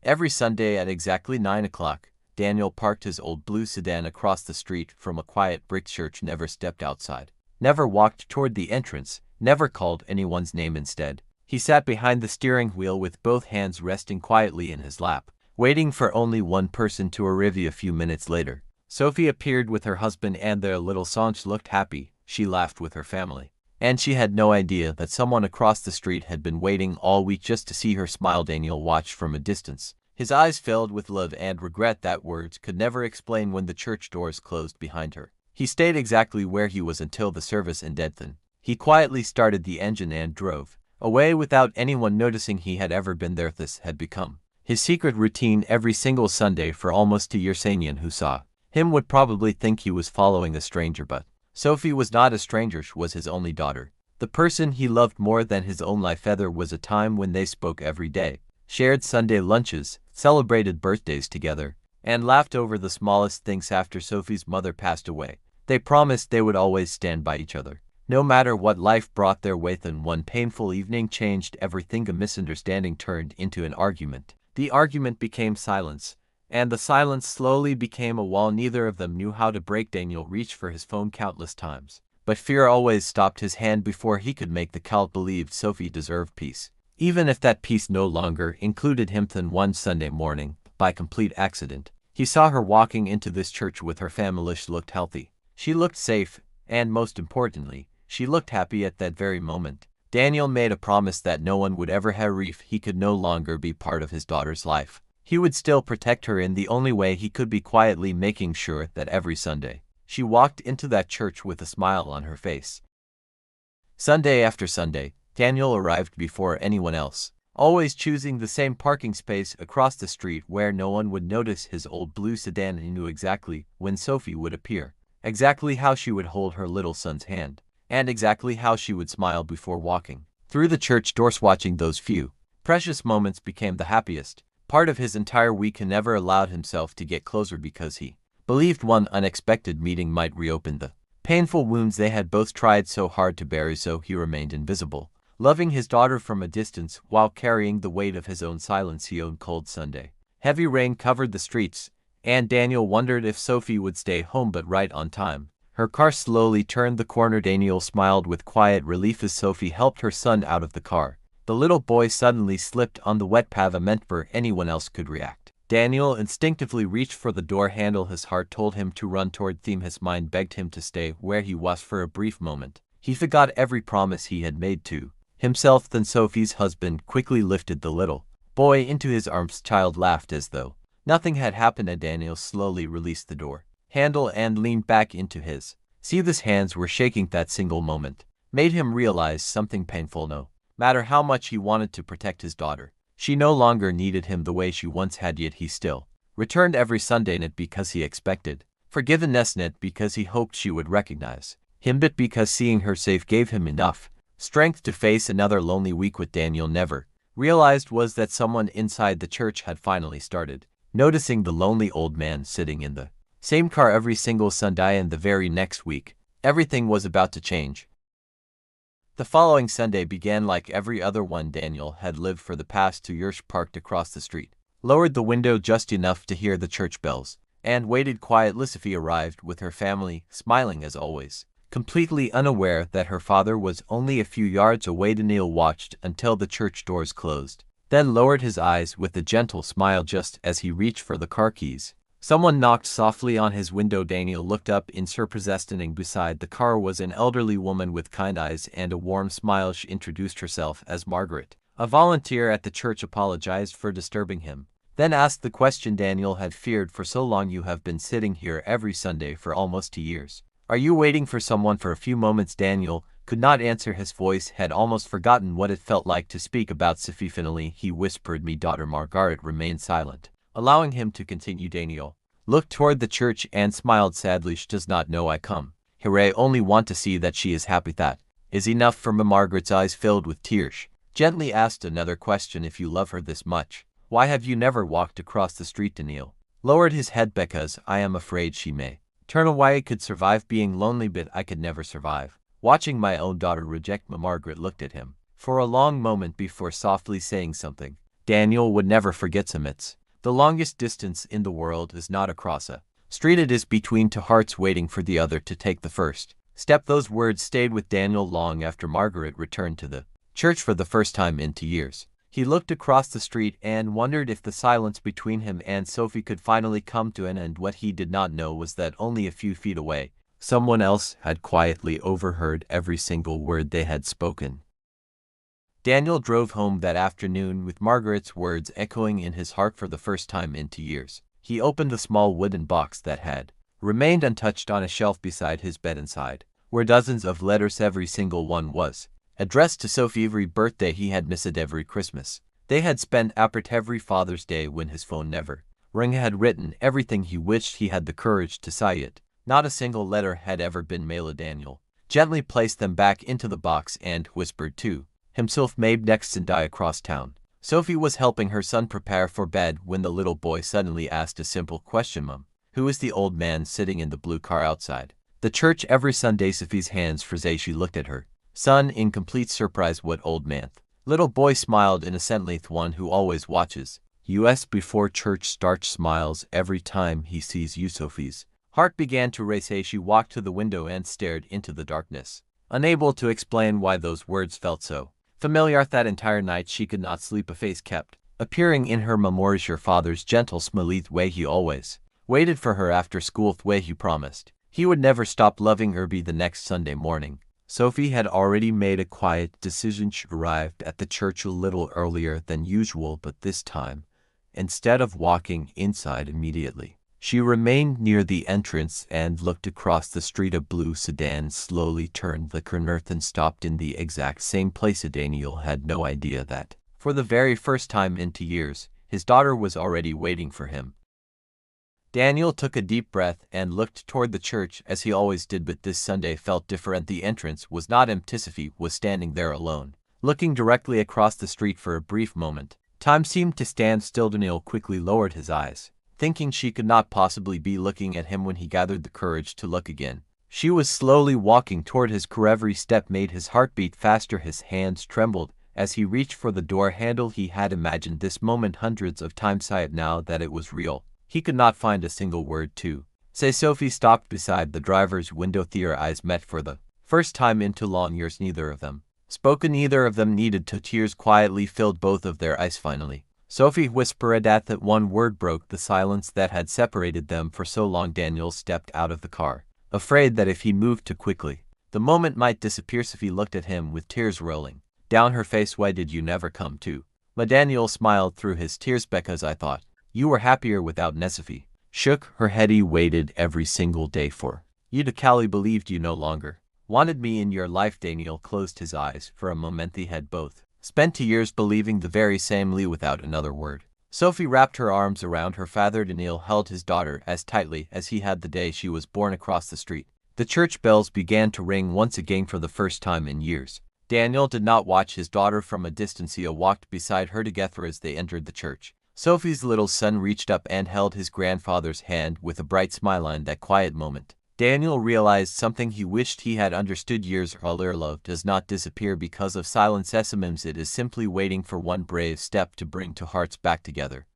Every Sunday at exactly 9 o'clock, Daniel parked his old blue sedan across the street from a quiet brick church, never stepped outside, never walked toward the entrance, never called anyone's name. Instead, he sat behind the steering wheel with both hands resting quietly in his lap, waiting for only one person to arrive. A few minutes later, Sophie appeared with her husband and their little son. She looked happy, she laughed with her family, and she had no idea that someone across the street had been waiting all week just to see her smile. Daniel watched from a distance, his eyes filled with love and regret that words could never explain. When the church doors closed behind her, he stayed exactly where he was until the service ended. Then he quietly started the engine and drove away without anyone noticing he had ever been there. This had become his secret routine every single Sunday for almost 2 years. Anyone who saw him would probably think he was following a stranger, but Sophie was not a stranger. She was his only daughter, the person he loved more than his own life. There was a time when they spoke every day, shared Sunday lunches, celebrated birthdays together, and laughed over the smallest things. After Sophie's mother passed away, they promised they would always stand by each other, no matter what life brought their way. Then one painful evening changed everything. A misunderstanding turned into an argument. The argument became silence, and the silence slowly became a wall neither of them knew how to break. Daniel reached for his phone countless times, but fear always stopped his hand before he could make the call. Believed Sophie deserved peace, even if that peace no longer included him. Then one Sunday morning, by complete accident, he saw her walking into this church with her family. She looked healthy, she looked safe, and most importantly, she looked happy. At that very moment, Daniel made a promise that no one would ever have if he could no longer be part of his daughter's life. He would still protect her in the only way he could be, quietly, making sure that every Sunday she walked into that church with a smile on her face. Sunday after Sunday, Daniel arrived before anyone else, always choosing the same parking space across the street where no one would notice his old blue sedan. He knew exactly when Sophie would appear, exactly how she would hold her little son's hand, and exactly how she would smile before walking through the church doors. Watching those few precious moments became the happiest part of his entire week. He never allowed himself to get closer because he believed one unexpected meeting might reopen the painful wounds they had both tried so hard to bury. So he remained invisible, loving his daughter from a distance while carrying the weight of his own silence. He owned cold Sunday. Heavy rain covered the streets, and Daniel wondered if Sophie would stay home. But right on time, her car slowly turned the corner. Daniel smiled with quiet relief as Sophie helped her son out of the car. The little boy suddenly slipped on the wet path. Before anyone else could react, Daniel instinctively reached for the door handle. His heart told him to run toward them. His mind begged him to stay where he was. For a brief moment, he forgot every promise he had made to himself. Then Sophie's husband quickly lifted the little boy into his arms. Child laughed as though nothing had happened, and Daniel slowly released the door handle and leaned back into his seat. His hands were shaking. That single moment made him realize something painful. No matter how much he wanted to protect his daughter, she no longer needed him the way she once had. Yet he still returned every Sunday, not because he expected forgiveness, not because he hoped she would recognize him, but because seeing her safe gave him enough strength to face another lonely week. What Daniel never realized was that someone inside the church had finally started noticing the lonely old man sitting in the same car every single Sunday. And the very next week, everything was about to change. The following Sunday began like every other one. Daniel had lived for the past 2 years, parked across the street, lowered the window just enough to hear the church bells, and waited quietly. Sophie arrived with her family, smiling as always, completely unaware that her father was only a few yards away. Daniel watched until the church doors closed, then lowered his eyes with a gentle smile. Just as he reached for the car keys, someone knocked softly on his window. Daniel looked up in surprise. Standing beside the car was an elderly woman with kind eyes and a warm smile. She introduced herself as Margaret, a volunteer at the church, apologized for disturbing him, then asked the question Daniel had feared for so long. You have been sitting here every Sunday for almost 2 years. Are you waiting for someone? For a few moments Daniel could not answer. His voice had almost forgotten what it felt like to speak about Sophie. Finally he whispered, "Me daughter." Margaret remained silent, allowing him to continue. Daniel looked toward the church and smiled sadly. She does not know I come here. I only want to see that she is happy. That is enough for me. Margaret's eyes filled with tears, gently asked another question. If you love her this much, why have you never walked across the street? Daniel lowered his head. Because I am afraid she may turn away. I could survive being lonely, but I could never survive watching my own daughter reject me. Margaret looked at him for a long moment before softly saying something. Daniel would never forget summits. The longest distance in the world is not across a street, it is between two hearts waiting for the other to take the first step. Those words stayed with Daniel long after Margaret returned to the church for the first time in 2 years. He looked across the street and wondered if the silence between him and Sophie could finally come to an end. What he did not know was that only a few feet away, someone else had quietly overheard every single word they had spoken. Daniel drove home that afternoon with Margaret's words echoing in his heart for the first time in 2 years. He opened the small wooden box that had remained untouched on a shelf beside his bed. Inside were dozens of letters. Every single one was addressed to Sophie. Every birthday he had missed, every Christmas they had spent apart, every Father's Day when his phone never rang, had written everything he wished he had the courage to say it. Not a single letter had ever been mailed. Daniel gently placed them back into the box and whispered to himself, "Maybe next Sunday across town." Sophie was helping her son prepare for bed when the little boy suddenly asked a simple question. "Mom, who is the old man sitting in the blue car outside the church every Sunday?" Sophie's hands froze as she looked at her son in complete surprise. "What old man?" Little boy smiled innocently. "The one who always watches us before church starts, smiles every time he sees you." Sophie's heart began to race as she walked to the window and stared into the darkness, unable to explain why those words felt so familiar. That entire night she could not sleep. A face kept appearing in her memories, your father's gentle, smooth way he always waited for her after school, the way he promised he would never stop loving her. Be the next Sunday morning. Sophie had already made a quiet decision. She arrived at the church a little earlier than usual, but this time, instead of walking inside immediately, she remained near the entrance and looked across the street. A blue sedan slowly turned the corner and stopped in the exact same place. Daniel had no idea that, for the very first time in 2 years, his daughter was already waiting for him. Daniel took a deep breath and looked toward the church as he always did, but this Sunday felt different. The entrance was not empty. Sophie was standing there alone, looking directly across the street. For a brief moment, time seemed to stand still. Daniel quickly lowered his eyes, thinking she could not possibly be looking at him. When he gathered the courage to look again, she was slowly walking toward his car. Every step made his heart beat faster. His hands trembled as he reached for the door handle. He had imagined this moment hundreds of times. Now that it was real, he could not find a single word to say. Sophie stopped beside the driver's window. Their eyes met for the first time in 2 long years. Neither of them spoken, neither of them needed to. Tears quietly filled both of their eyes. Finally, Sophie whispered. That one word broke the silence that had separated them for so long. Daniel stepped out of the car, afraid that if he moved too quickly, the moment might disappear. Sophie looked at him with tears rolling down her face. "Why did you never come to?" Daniel smiled through his tears. "Because I thought you were happier without me." Sophie shook her head. "He waited every single day for you to Callie believed you no longer wanted me in your life." Daniel closed his eyes. For a moment they had both spent 2 years believing the very same lie. Without another word, Sophie wrapped her arms around her father. Daniel held his daughter as tightly as he had the day she was born. Across the street, the church bells began to ring once again for the first time in years. Daniel did not watch his daughter from a distance. He walked beside her together as they entered the church. Sophie's little son reached up and held his grandfather's hand with a bright smile. In that quiet moment, Daniel realized something he wished he had understood years earlier. Love does not disappear because of silence. Sometimes it is simply waiting for one brave step to bring two hearts back together.